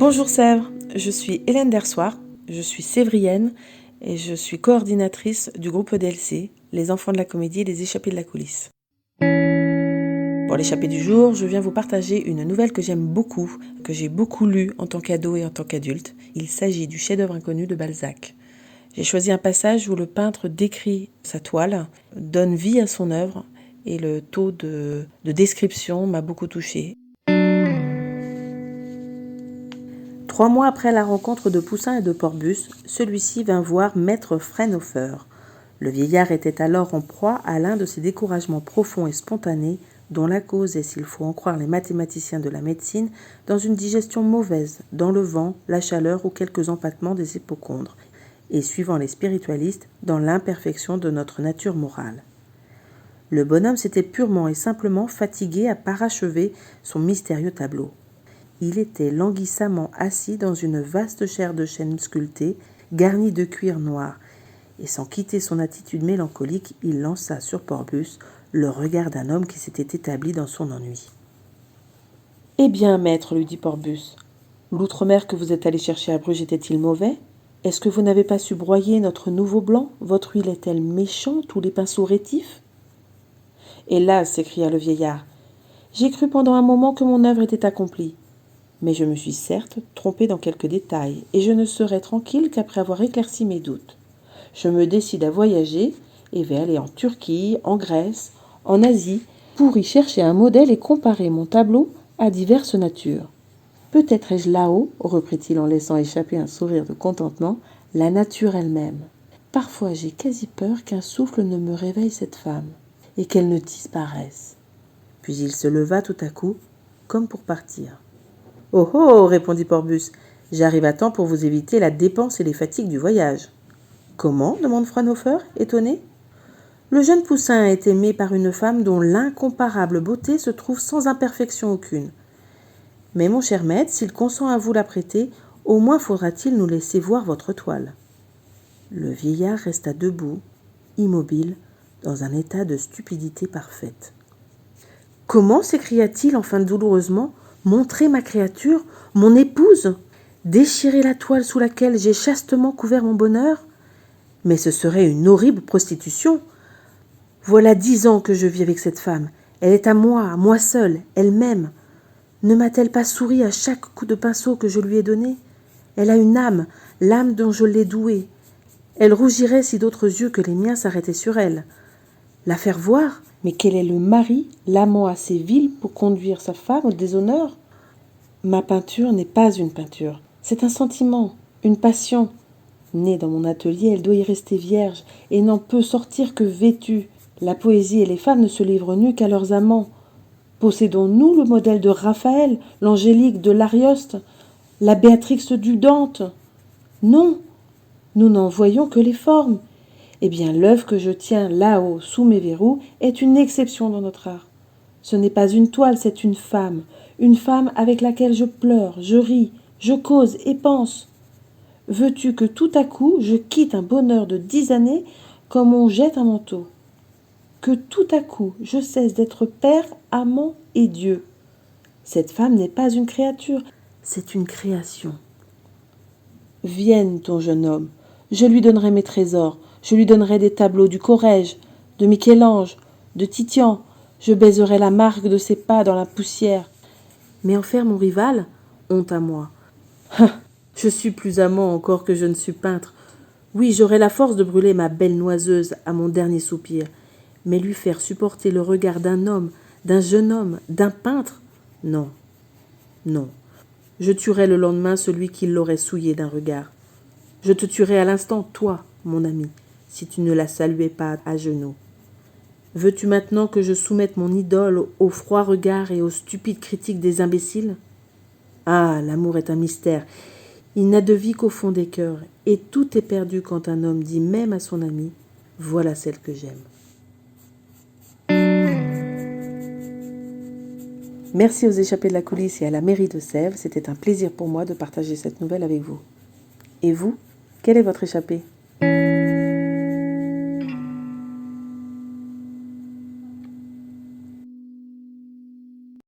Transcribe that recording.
Bonjour Sèvres, je suis Hélène Dersoir, je suis sévrienne et je suis coordinatrice du groupe EDLC, les enfants de la comédie et les échappés de la coulisse. Pour l'échappée du jour, je viens vous partager une nouvelle que j'aime beaucoup, que j'ai beaucoup lue en tant qu'ado et en tant qu'adulte. Il s'agit du chef-d'œuvre inconnu de Balzac. J'ai choisi un passage où le peintre décrit sa toile, donne vie à son œuvre et le taux de description m'a beaucoup touchée. 3 mois après la rencontre de Poussin et de Phorbus, celui-ci vint voir maître Frennhofer. Le vieillard était alors en proie à l'un de ces découragements profonds et spontanés dont la cause est, s'il faut en croire les mathématiciens de la médecine, dans une digestion mauvaise, dans le vent, la chaleur ou quelques empattements des hypocondres, et suivant les spiritualistes, dans l'imperfection de notre nature morale. Le bonhomme s'était purement et simplement fatigué à parachever son mystérieux tableau. Il était languissamment assis dans une vaste chaire de chêne sculptée, garnie de cuir noir, et sans quitter son attitude mélancolique, il lança sur Phorbus le regard d'un homme qui s'était établi dans son ennui. « Eh bien, maître, lui dit Phorbus, l'outre-mer que vous êtes allé chercher à Bruges était-il mauvais ? Est-ce que vous n'avez pas su broyer notre nouveau blanc ? Votre huile est-elle méchante ou les pinceaux rétifs ?»« Hélas !» s'écria le vieillard, « j'ai cru pendant un moment que mon œuvre était accomplie. Mais je me suis certes trompé dans quelques détails, et je ne serai tranquille qu'après avoir éclairci mes doutes. Je me décide à voyager, et vais aller en Turquie, en Grèce, en Asie, pour y chercher un modèle et comparer mon tableau à diverses natures. Peut-être ai-je là-haut, reprit-il en laissant échapper un sourire de contentement, la nature elle-même. Parfois j'ai quasi peur qu'un souffle ne me réveille cette femme, et qu'elle ne disparaisse. Puis il se leva tout à coup, comme pour partir. « Oh oh !» répondit Phorbus, « j'arrive à temps pour vous éviter la dépense et les fatigues du voyage. »« Comment ?» demande Frennhofer, étonné. « Le jeune Poussin est aimé par une femme dont l'incomparable beauté se trouve sans imperfection aucune. Mais mon cher maître, s'il consent à vous la prêter, au moins faudra-t-il nous laisser voir votre toile. » Le vieillard resta debout, immobile, dans un état de stupidité parfaite. « Comment ?» s'écria-t-il enfin douloureusement. « Montrer ma créature, mon épouse, déchirer la toile sous laquelle j'ai chastement couvert mon bonheur ? Mais ce serait une horrible prostitution. Voilà 10 ans que je vis avec cette femme. Elle est à moi seule, elle m'aime. Ne m'a-t-elle pas souri à chaque coup de pinceau que je lui ai donné ? Elle a une âme, l'âme dont je l'ai douée. Elle rougirait si d'autres yeux que les miens s'arrêtaient sur elle. La faire voir ? Mais quel est le mari, l'amant assez vil pour conduire sa femme au déshonneur ? Ma peinture n'est pas une peinture, c'est un sentiment, une passion. Née dans mon atelier, elle doit y rester vierge et n'en peut sortir que vêtue. La poésie et les femmes ne se livrent nues qu'à leurs amants. Possédons-nous le modèle de Raphaël, l'Angélique de l'Arioste, la Béatrix du Dante ? Non, nous n'en voyons que les formes. Eh bien, l'œuvre que je tiens là-haut, sous mes verrous, est une exception dans notre art. Ce n'est pas une toile, c'est une femme avec laquelle je pleure, je ris, je cause et pense. Veux-tu que tout à coup, je quitte un bonheur de 10 années comme on jette un manteau ? Que tout à coup, je cesse d'être père, amant et Dieu. Cette femme n'est pas une créature, c'est une création. Vienne, ton jeune homme, je lui donnerai mes trésors, je lui donnerai des tableaux du Corrège, de Michel-Ange, de Titian, je baiserai la marque de ses pas dans la poussière. Mais en faire mon rival, honte à moi. Je suis plus amant encore que je ne suis peintre. Oui, j'aurai la force de brûler ma belle noiseuse à mon dernier soupir, mais lui faire supporter le regard d'un homme, d'un jeune homme, d'un peintre ? Non, non. Je tuerai le lendemain celui qui l'aurait souillé d'un regard. Je te tuerai à l'instant, toi, mon ami, si tu ne la saluais pas à genoux. Veux-tu maintenant que je soumette mon idole au froid regard et aux stupides critiques des imbéciles ? Ah, l'amour est un mystère. Il n'a de vie qu'au fond des cœurs, et tout est perdu quand un homme dit même à son ami « Voilà celle que j'aime ». Merci aux échappés de la coulisse et à la mairie de Sèvres. C'était un plaisir pour moi de partager cette nouvelle avec vous. Et vous, quel est votre échappé ?